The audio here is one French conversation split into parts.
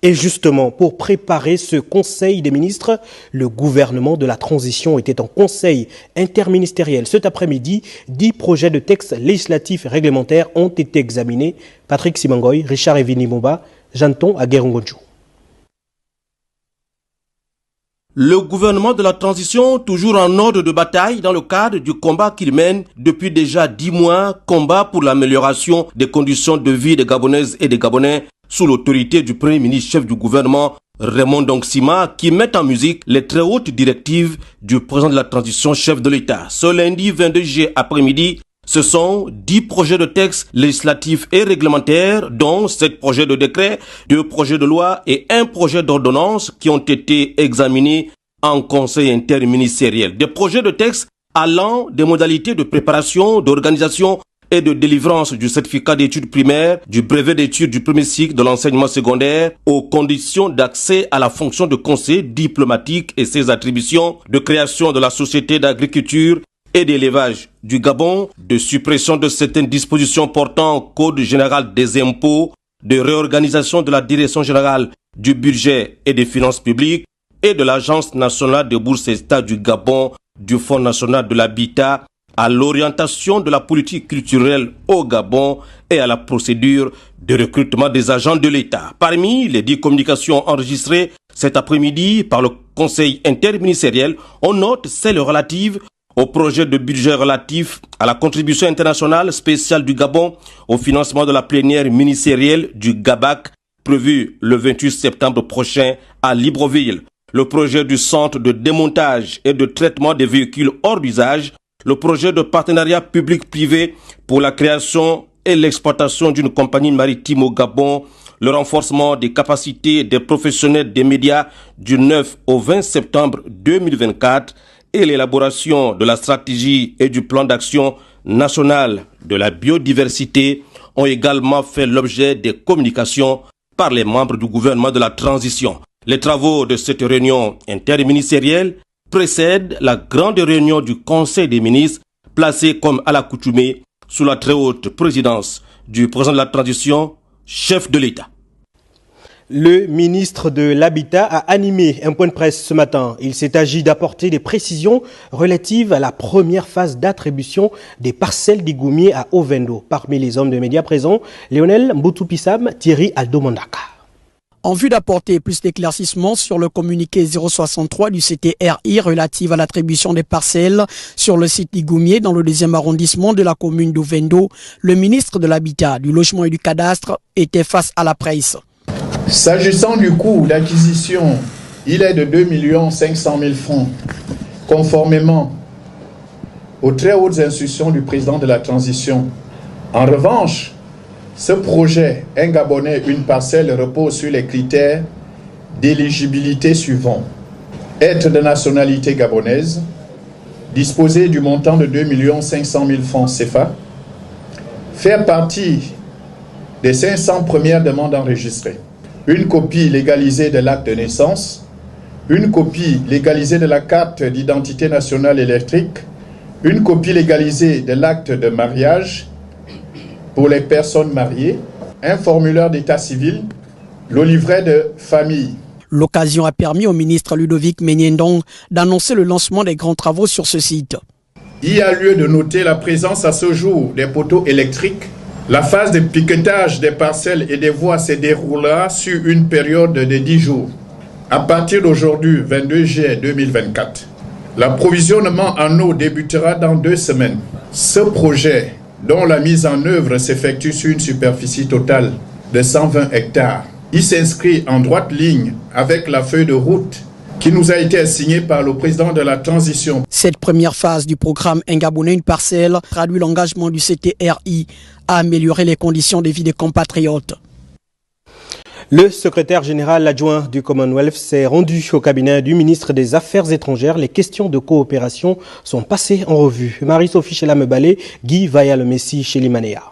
Et justement, pour préparer ce Conseil des ministres, le gouvernement de la transition était en conseil interministériel. Cet après-midi, 10 projets de textes législatifs et réglementaires ont été examinés. Patrick Simangoy, Richard Evini Mouba, Janton Aguerungonjou. Le gouvernement de la transition, toujours en ordre de bataille dans le cadre du combat qu'il mène depuis déjà 10 mois, combat pour l'amélioration des conditions de vie des Gabonaises et des Gabonais, sous l'autorité du Premier ministre chef du gouvernement, Raymond Ndongsima, qui met en musique les très hautes directives du président de la transition chef de l'État. Ce lundi 22 juillet après-midi, ce sont 10 projets de textes législatifs et réglementaires, dont 7 projets de décret, 2 projets de loi et 1 projet d'ordonnance qui ont été examinés en conseil interministériel. Des projets de textes allant des modalités de préparation, d'organisation et de délivrance du certificat d'études primaires, du brevet d'études du premier cycle de l'enseignement secondaire, aux conditions d'accès à la fonction de conseiller diplomatique et ses attributions, de création de la société d'agriculture et d'élevage du Gabon, de suppression de certaines dispositions portant au Code général des impôts, de réorganisation de la direction générale du budget et des finances publiques et de l'Agence nationale de bourses et états du Gabon, du Fonds national de l'habitat, à l'orientation de la politique culturelle au Gabon et à la procédure de recrutement des agents de l'État. Parmi les 10 communications enregistrées cet après-midi par le Conseil interministériel, on note celle relative au projet de budget relatif à la contribution internationale spéciale du Gabon au financement de la plénière ministérielle du GABAC prévue le 28 septembre prochain à Libreville, le projet du centre de démontage et de traitement des véhicules hors d'usage, le projet de partenariat public-privé pour la création et l'exploitation d'une compagnie maritime au Gabon, le renforcement des capacités des professionnels des médias du 9 au 20 septembre 2024 et l'élaboration de la stratégie et du plan d'action national de la biodiversité ont également fait l'objet des communications par les membres du gouvernement de la transition. Les travaux de cette réunion interministérielle précède la grande réunion du Conseil des ministres, placée comme à l'accoutumée sous la très haute présidence du président de la transition, chef de l'État. Le ministre de l'Habitat a animé un point de presse ce matin. Il s'est agi d'apporter des précisions relatives à la première phase d'attribution des parcelles d'Igoumié à Ovendo. Parmi les hommes de médias présents, Lionel Mboutoupissam, Thierry Aldomondaka. En vue d'apporter plus d'éclaircissements sur le communiqué 063 du CTRI relatif à l'attribution des parcelles sur le site d'Igoumié dans le 2e arrondissement de la commune d'Ovendo, le ministre de l'Habitat, du Logement et du Cadastre était face à la presse. S'agissant du coût d'acquisition, il est de 2 500 000 francs, conformément aux très hautes instructions du président de la transition. En revanche, ce projet, un Gabonais, une parcelle, repose sur les critères d'éligibilité suivants. Être de nationalité gabonaise, disposer du montant de 2 500 000 francs CFA, faire partie des 500 premières demandes enregistrées, une copie légalisée de l'acte de naissance, une copie légalisée de la carte d'identité nationale électrique, une copie légalisée de l'acte de mariage pour les personnes mariées, un formulaire d'état civil, le livret de famille. L'occasion a permis au ministre Ludovic Menyendong d'annoncer le lancement des grands travaux sur ce site. Il y a lieu de noter la présence à ce jour des poteaux électriques. La phase de piquetage des parcelles et des voies se déroulera sur une période de 10 jours. À partir d'aujourd'hui, 22 juillet 2024, l'approvisionnement en eau débutera dans 2 semaines. Ce projet, dont la mise en œuvre s'effectue sur une superficie totale de 120 hectares, il s'inscrit en droite ligne avec la feuille de route qui nous a été assignée par le président de la transition. Cette première phase du programme Un Gabonais, une parcelle traduit l'engagement du CTRI à améliorer les conditions de vie des compatriotes. Le secrétaire général adjoint du Commonwealth s'est rendu au cabinet du ministre des Affaires étrangères. Les questions de coopération sont passées en revue. Marie-Sophie Chelamebale, Guy Vaya-le-Messi chez Limanéa.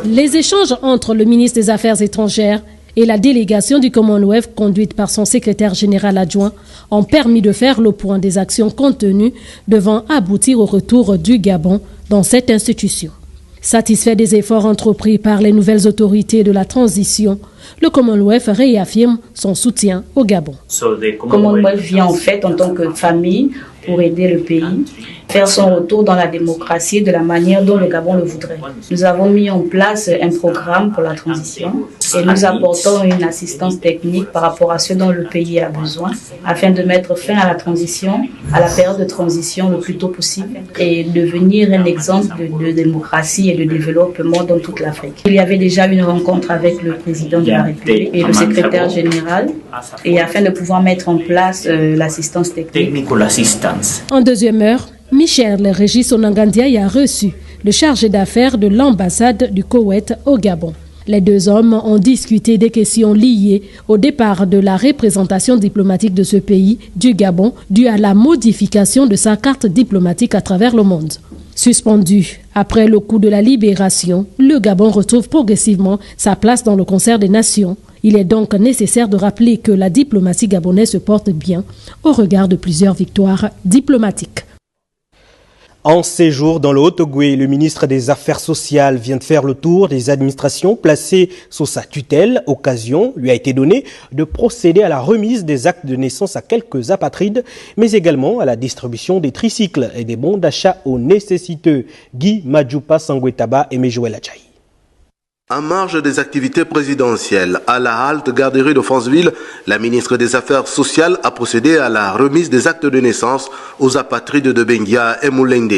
Les échanges entre le ministre des Affaires étrangères et la délégation du Commonwealth conduite par son secrétaire général adjoint ont permis de faire le point des actions contenues devant aboutir au retour du Gabon dans cette institution. Satisfait des efforts entrepris par les nouvelles autorités de la transition, le Commonwealth réaffirme son soutien au Gabon. Le Commonwealth vient en fait en tant que famille pour aider le pays, faire son retour dans la démocratie de la manière dont le Gabon le voudrait. Nous avons mis en place un programme pour la transition et nous apportons une assistance technique par rapport à ce dont le pays a besoin afin de mettre fin à la transition, à la période de transition le plus tôt possible et devenir un exemple de démocratie et de développement dans toute l'Afrique. Il y avait déjà une rencontre avec le président de la République et le secrétaire général et afin de pouvoir mettre en place l'assistance technique. En deuxième heure, Michel Régis Onangandiaï a reçu le chargé d'affaires de l'ambassade du Koweït au Gabon. Les deux hommes ont discuté des questions liées au départ de la représentation diplomatique de ce pays, du Gabon, dû à la modification de sa carte diplomatique à travers le monde. Suspendu après le coup de la libération, le Gabon retrouve progressivement sa place dans le concert des nations. Il est donc nécessaire de rappeler que la diplomatie gabonaise se porte bien au regard de plusieurs victoires diplomatiques. En séjour dans le Haut-Ogooué, le ministre des Affaires sociales vient de faire le tour des administrations placées sous sa tutelle. Occasion lui a été donnée de procéder à la remise des actes de naissance à quelques apatrides, mais également à la distribution des tricycles et des bons d'achat aux nécessiteux. Guy Madjoupa Sangwetaba et Mejouel Adjaï. En marge des activités présidentielles, à la halte garderie de Franceville, la ministre des Affaires sociales a procédé à la remise des actes de naissance aux apatrides de Benguia et Moulende.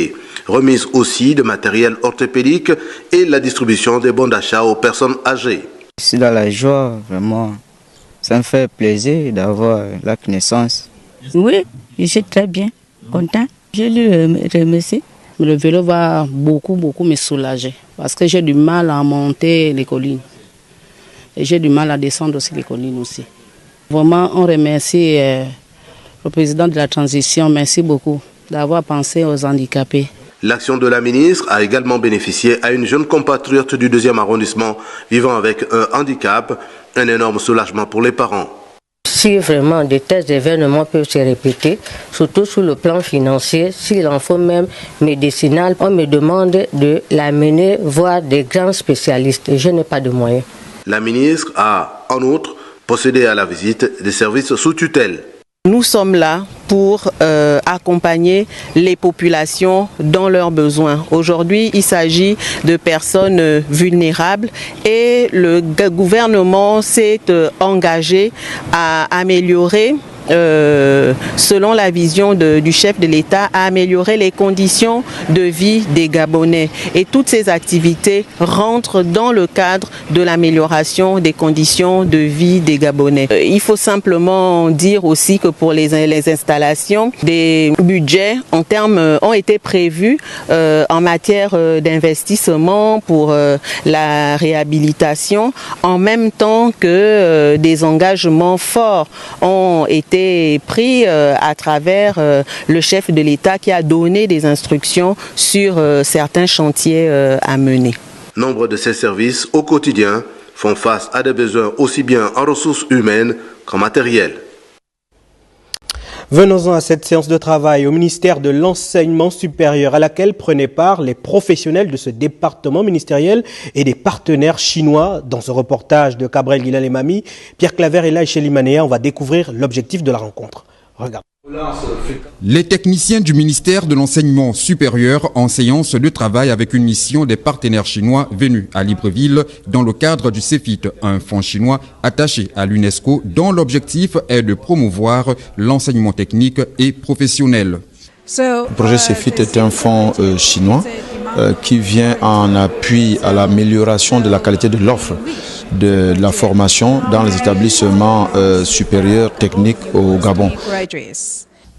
Remise aussi de matériel orthopédique et la distribution des bons d'achat aux personnes âgées. Je suis dans la joie, vraiment. Ça me fait plaisir d'avoir l'acte de naissance. Oui, je suis très bien, content. Je lui remercie. Le vélo va beaucoup me soulager parce que j'ai du mal à monter les collines. Et j'ai du mal à descendre aussi les collines aussi. Vraiment, on remercie le président de la transition. Merci beaucoup d'avoir pensé aux handicapés. L'action de la ministre a également bénéficié à une jeune compatriote du 2e arrondissement vivant avec un handicap, un énorme soulagement pour les parents. Si vraiment de tels événements peuvent se répéter, surtout sur le plan financier, s'il en faut même médicinal, on me demande de l'amener voir des grands spécialistes et je n'ai pas de moyens. La ministre a, en outre, procédé à la visite des services sous tutelle. Nous sommes là pour accompagner les populations dans leurs besoins. Aujourd'hui, il s'agit de personnes vulnérables et le gouvernement s'est engagé à améliorer, selon la vision du chef de l'État, à améliorer les conditions de vie des Gabonais. Et toutes ces activités rentrent dans le cadre de l'amélioration des conditions de vie des Gabonais. Il faut simplement dire aussi que pour les installations, des budgets ont été prévus en matière d'investissement pour la réhabilitation, en même temps que des engagements forts ont été pris à travers le chef de l'État qui a donné des instructions sur certains chantiers à mener. Nombre de ces services au quotidien font face à des besoins aussi bien en ressources humaines qu'en matériel. Venons-en à cette séance de travail au ministère de l'Enseignement supérieur à laquelle prenaient part les professionnels de ce département ministériel et des partenaires chinois. Dans ce reportage de Cabrel Guilal-Emami, Pierre Claver et Laïche Limanéa, on va découvrir l'objectif de la rencontre. Regarde. Les techniciens du ministère de l'Enseignement supérieur en séance de travail avec une mission des partenaires chinois venus à Libreville dans le cadre du CEFIT, un fonds chinois attaché à l'UNESCO dont l'objectif est de promouvoir l'enseignement technique et professionnel. Le projet CEFIT est un fonds chinois qui vient en appui à l'amélioration de la qualité de l'offre de la formation dans les établissements supérieurs techniques au Gabon.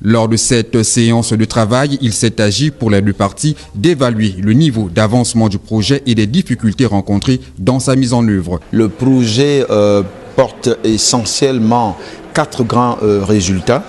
Lors de cette séance de travail, il s'est agi pour les deux parties d'évaluer le niveau d'avancement du projet et les difficultés rencontrées dans sa mise en œuvre. Le projet porte essentiellement 4 grands résultats,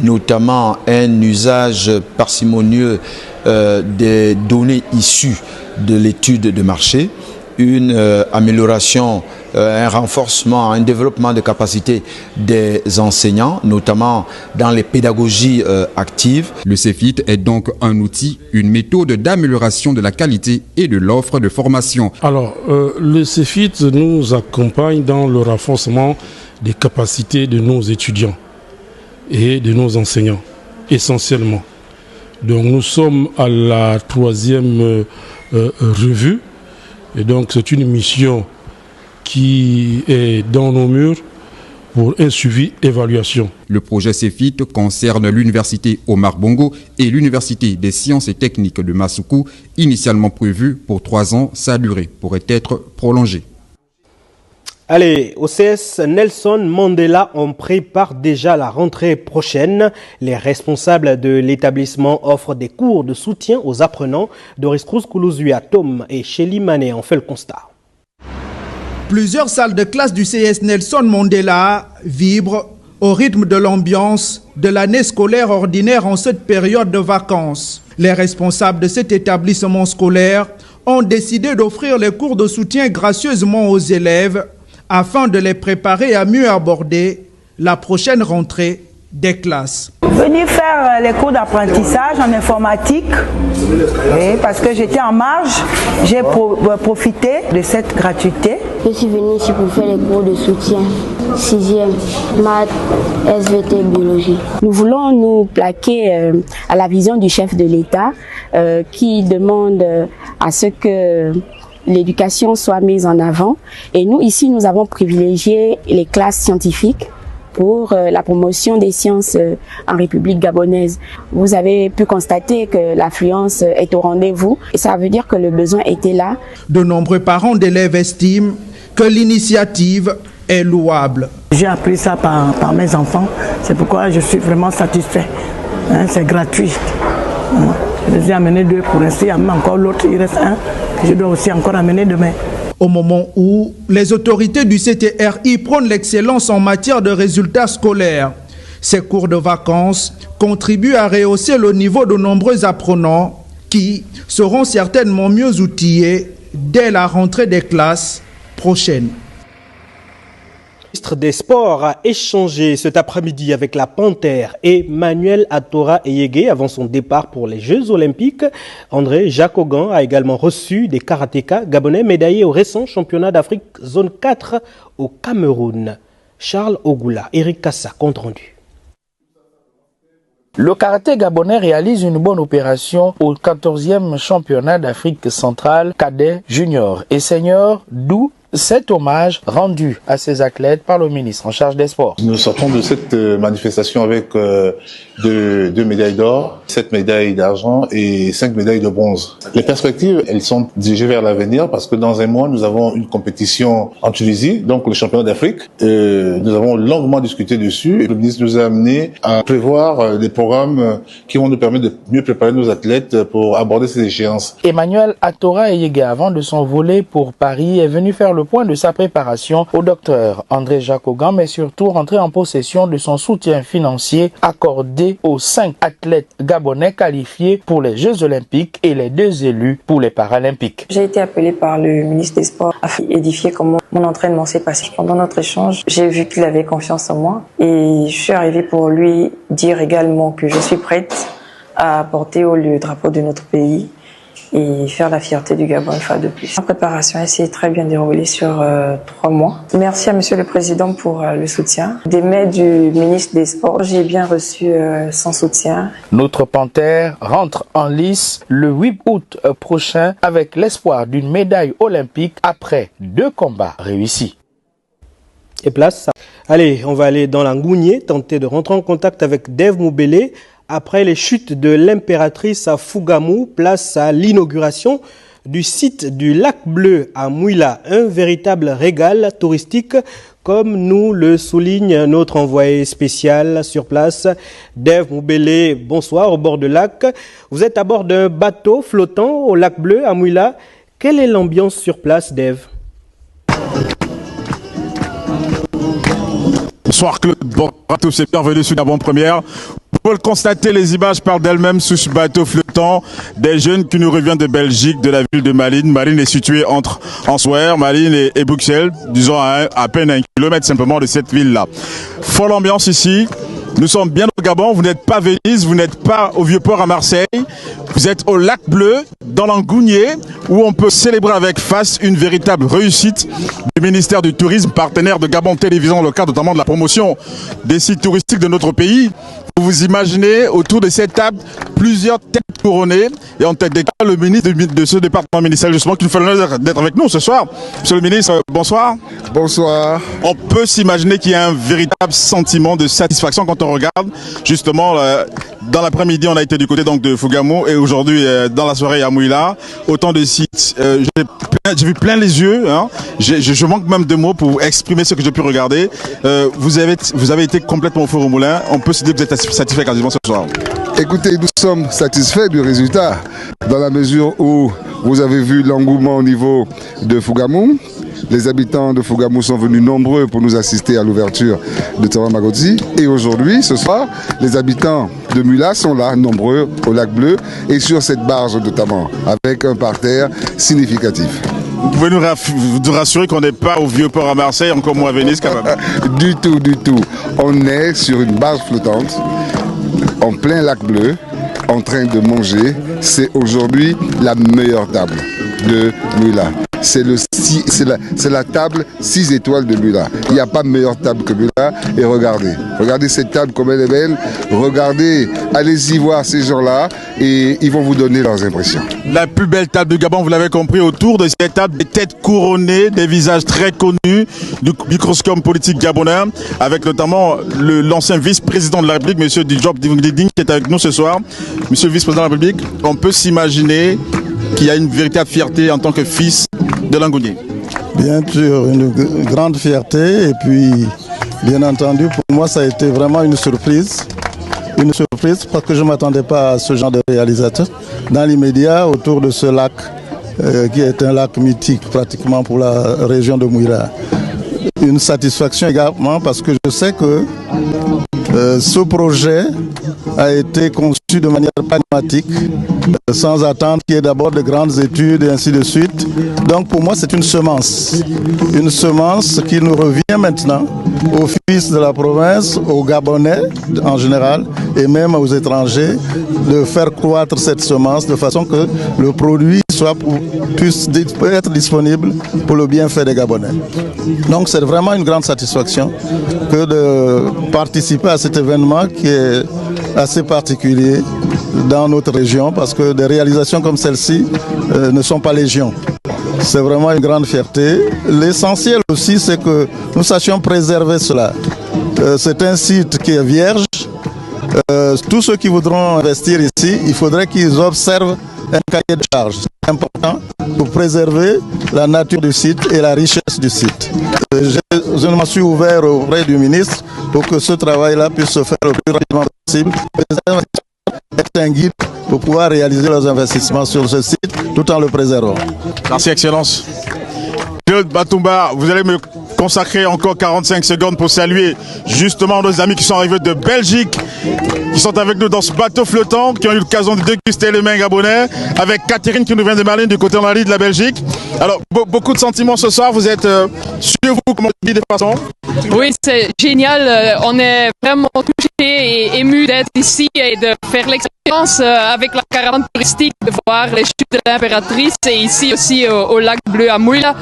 notamment un usage parcimonieux des données issues de l'étude de marché, une amélioration, un renforcement, un développement de capacités des enseignants, notamment dans les pédagogies actives. Le CEFIT est donc un outil, une méthode d'amélioration de la qualité et de l'offre de formation. Alors, le CEFIT nous accompagne dans le renforcement des capacités de nos étudiants et de nos enseignants, essentiellement. Donc nous sommes à la 3e revue, et donc c'est une mission qui est dans nos murs pour un suivi évaluation. Le projet CEFIT concerne l'université Omar Bongo et l'université des sciences et techniques de Masuku, initialement prévu pour 3 ans. Sa durée pourrait être prolongée. Allez, au CS Nelson Mandela, on prépare déjà la rentrée prochaine. Les responsables de l'établissement offrent des cours de soutien aux apprenants. Doris Cruz-Koulouzuia, Tom et Shelly Mané ont fait le constat. Plusieurs salles de classe du CS Nelson Mandela vibrent au rythme de l'ambiance de l'année scolaire ordinaire en cette période de vacances. Les responsables de cet établissement scolaire ont décidé d'offrir les cours de soutien gracieusement aux élèves afin de les préparer à mieux aborder la prochaine rentrée des classes. Venir faire les cours d'apprentissage en informatique, parce que j'étais en marge, j'ai profité de cette gratuité. Je suis venue ici pour faire les cours de soutien, 6e, maths, SVT, biologie. Nous voulons nous plaquer à la vision du chef de l'État qui demande à ce que l'éducation soit mise en avant. Et nous, ici, nous avons privilégié les classes scientifiques pour la promotion des sciences en République gabonaise. Vous avez pu constater que l'affluence est au rendez-vous et ça veut dire que le besoin était là. De nombreux parents d'élèves estiment que l'initiative est louable. J'ai appris ça par mes enfants, c'est pourquoi je suis vraiment satisfait. C'est gratuit. Je les ai amenés 2 pour l'instant, il y a même encore l'autre, il reste 1 que je dois aussi encore amener demain. Au moment où les autorités du CTRI prônent l'excellence en matière de résultats scolaires, ces cours de vacances contribuent à rehausser le niveau de nombreux apprenants qui seront certainement mieux outillés dès la rentrée des classes prochaines. Le ministre des Sports a échangé cet après-midi avec la Panthère Emmanuel Atora Eyege avant son départ pour les Jeux Olympiques. André Jacogan a également reçu des karatékas gabonais médaillés au récent championnat d'Afrique zone 4 au Cameroun. Charles Ogoula, Eric Kassa, compte rendu. Le karaté gabonais réalise une bonne opération au 14e championnat d'Afrique centrale cadet, junior et senior, d'où cet hommage rendu à ces athlètes par le ministre en charge des sports. Nous sortons de cette manifestation avec 2 médailles d'or, 7 médailles d'argent et 5 médailles de bronze. Les perspectives, elles sont dirigées vers l'avenir parce que dans un mois, nous avons une compétition en Tunisie, donc le championnat d'Afrique. Nous avons longuement discuté dessus et le ministre nous a amené à prévoir des programmes qui vont nous permettre de mieux préparer nos athlètes pour aborder ces échéances. Emmanuel Atora Eyege, avant de s'envoler pour Paris, est venu faire le point de sa préparation au docteur André Jacogan, mais surtout rentrer en possession de son soutien financier accordé aux 5 athlètes gabonais qualifiés pour les Jeux Olympiques et les 2 élus pour les Paralympiques. J'ai été appelé par le ministre des Sports à édifier comment mon entraînement s'est passé. Pendant notre échange, j'ai vu qu'il avait confiance en moi et je suis arrivée pour lui dire également que je suis prête à porter haut le drapeau de notre pays et faire la fierté du Gabon une fois de plus. La préparation s'est très bien déroulée sur 3 mois. Merci à Monsieur le Président pour le soutien. Des mails du ministre des Sports, j'ai bien reçu son soutien. Notre Panthère rentre en lice le 8 août prochain avec l'espoir d'une médaille olympique après 2 combats réussis. Et place. Allez, on va aller dans la Ngounié, tenter de rentrer en contact avec Dave Moubele. Après les chutes de l'impératrice à Fougamou, place à l'inauguration du site du Lac Bleu à Mouila, un véritable régal touristique, comme nous le souligne notre envoyé spécial sur place, Dave Moubele. Bonsoir, au bord du lac. Vous êtes à bord d'un bateau flottant au Lac Bleu à Mouila. Quelle est l'ambiance sur place, Dave ? Bonsoir Claude, bonsoir à tous et bienvenue sur Gabon Première. Vous pouvez le constater, les images parlent d'elles-mêmes sur ce bateau flottant. Des jeunes qui nous reviennent de Belgique, de la ville de Malines. Malines est située entre Ansoer, Malines et Bruxelles, disons à peine 1 kilomètre simplement de cette ville-là. Folle ambiance ici. Nous sommes bien au Gabon, vous n'êtes pas à Venise, vous n'êtes pas au Vieux-Port à Marseille, vous êtes au Lac Bleu, dans l'Angounier, où on peut célébrer avec face une véritable réussite du ministère du Tourisme, partenaire de Gabon Télévision, dans le cadre notamment de la promotion des sites touristiques de notre pays. Vous vous imaginez autour de cette table plusieurs têtes couronnées et en tête des cas le ministre de ce département ministériel justement qui nous fait l'honneur d'être avec nous ce soir. Monsieur le ministre, bonsoir. Bonsoir. On peut s'imaginer qu'il y a un véritable sentiment de satisfaction quand on regarde justement dans l'après-midi on a été du côté donc de Fougamou et aujourd'hui dans la soirée à Mouila, autant de sites. J'ai vu plein les yeux, hein. Je manque même de mots pour exprimer ce que j'ai pu regarder. Vous avez été complètement au four au moulin. On peut se dire que vous êtes satisfait quasiment ce soir. Écoutez, nous sommes satisfaits du résultat dans la mesure où vous avez vu l'engouement au niveau de Fougamou. Les habitants de Fougamou sont venus nombreux pour nous assister à l'ouverture de Terrain Magotsi. Et aujourd'hui, ce soir, les habitants de Mula sont là, nombreux, au Lac Bleu et sur cette barge notamment, avec un parterre significatif. Vous pouvez nous rassurer qu'on n'est pas au Vieux-Port à Marseille, encore moins à Venise quand même. Du tout, du tout. On est sur une barge flottante, en plein Lac Bleu, en train de manger. C'est aujourd'hui la meilleure table de Mula. C'est la table 6 étoiles de Mula. Il n'y a pas meilleure table que Mula. Et regardez cette table comme elle est belle. Regardez, allez-y voir ces gens-là et ils vont vous donner leurs impressions. La plus belle table du Gabon, vous l'avez compris, autour de cette table, des têtes couronnées, des visages très connus du microscope politique gabonais, avec notamment l'ancien vice-président de la République, M. Diop Ding, qui est avec nous ce soir. Monsieur le vice-président de la République, on peut s'imaginer qu'il y a une véritable fierté en tant que fils de l'Angounier. Bien sûr, une grande fierté et puis, bien entendu, pour moi, ça a été vraiment une surprise. Une surprise parce que je ne m'attendais pas à ce genre de réalisateur. Dans l'immédiat, autour de ce lac, qui est un lac mythique pratiquement pour la région de Mouila. Une satisfaction également parce que je sais que ce projet a été conçu de manière pragmatique, sans attendre qu'il y ait d'abord de grandes études et ainsi de suite. Donc pour moi c'est une semence qui nous revient maintenant aux fils de la province, aux Gabonais en général et même aux étrangers, de faire croître cette semence de façon que le produit puisse être disponible pour le bienfait des Gabonais. Donc c'est vraiment une grande satisfaction que de participer à cet événement qui est assez particulier dans notre région parce que des réalisations comme celle-ci ne sont pas légion. C'est vraiment une grande fierté. L'essentiel aussi, c'est que nous sachions préserver cela. C'est un site qui est vierge. Tous ceux qui voudront investir ici, il faudrait qu'ils observent un cahier de charge. C'est important pour préserver la nature du site et la richesse du site. Je me suis ouvert auprès du ministre pour que ce travail-là puisse se faire le plus rapidement possible. Être un guide pour pouvoir réaliser leurs investissements sur ce site tout en le préservant. Merci, Excellence. Claude Batoumba, vous allez me consacrer encore 45 secondes pour saluer justement nos amis qui sont arrivés de Belgique, qui sont avec nous dans ce bateau flottant, qui ont eu l'occasion de déguster les mains gabonais, avec Catherine qui nous vient de Malines du côté de la Belgique. Alors, beaucoup de sentiments ce soir, vous êtes sur vous, comment vous dites de façon? Oui, c'est génial, on est vraiment touchés et émus d'être ici et de faire l'expérience avec la caravane touristique, de voir les chutes de l'impératrice et ici aussi au Lac Bleu à Mouila.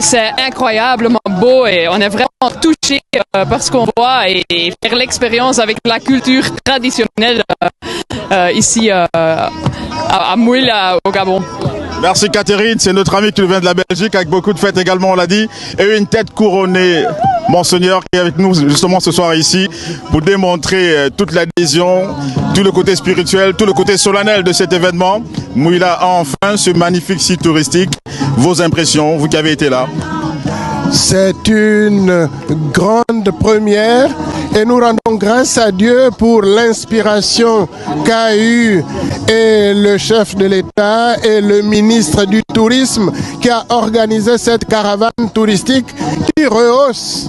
C'est incroyablement beau et on est vraiment touchés par ce qu'on voit et faire l'expérience avec la culture traditionnelle ici à Mouila au Gabon. Merci Catherine, c'est notre ami qui nous vient de la Belgique avec beaucoup de fêtes également, on l'a dit, et une tête couronnée, Monseigneur qui est avec nous justement ce soir ici pour démontrer toute l'adhésion, tout le côté spirituel, tout le côté solennel de cet événement. Mouila a enfin ce magnifique site touristique. Vos impressions, vous qui avez été là? C'est une grande première et nous rendons grâce à Dieu pour l'inspiration qu'a eu et le chef de l'État et le ministre du Tourisme qui a organisé cette caravane touristique qui rehausse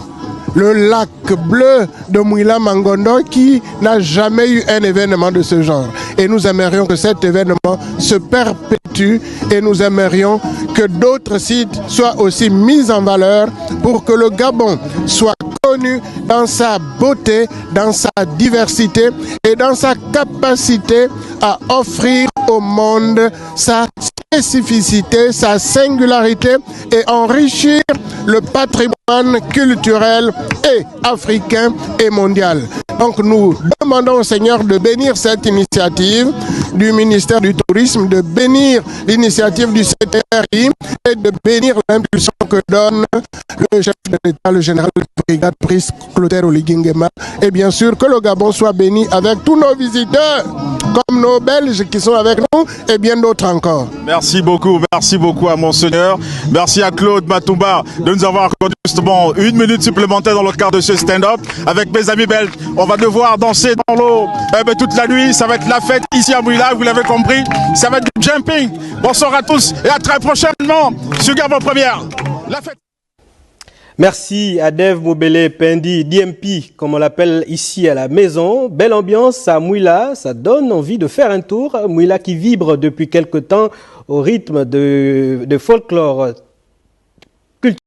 le lac bleu de Mouila Mangondo qui n'a jamais eu un événement de ce genre. Et nous aimerions que cet événement se perpétue et nous aimerions que d'autres sites soient aussi mis en valeur pour que le Gabon soit connu dans sa beauté, dans sa diversité et dans sa capacité à offrir au monde sa spécificité, sa singularité et enrichir le patrimoine culturel et africain et mondial. Donc nous demandons au Seigneur de bénir cette initiative du ministère du Tourisme, de bénir l'initiative du CTRI et de bénir l'impulsion que donne le chef de l'État, le général de brigade Brice Clotaire Oligingema. Et bien sûr que le Gabon soit béni avec tous nos visiteurs, comme nos Belges qui sont avec nous et bien d'autres encore. Merci beaucoup à Monseigneur. Merci à Claude Matumba de nous avoir accordé justement 1 minute supplémentaire dans le cadre de ce stand-up. Avec mes amis belges, on va devoir danser dans l'eau toute la nuit. Ça va être la fête ici à Mouila, vous l'avez compris. Ça va être du jumping. Bonsoir à tous et à très prochainement sur Gabon Première. La fête. Merci à Dave Mobele Pendi, DMP, comme on l'appelle ici à la maison. Belle ambiance à Mouila, ça donne envie de faire un tour. Mouila qui vibre depuis quelque temps au rythme de folklore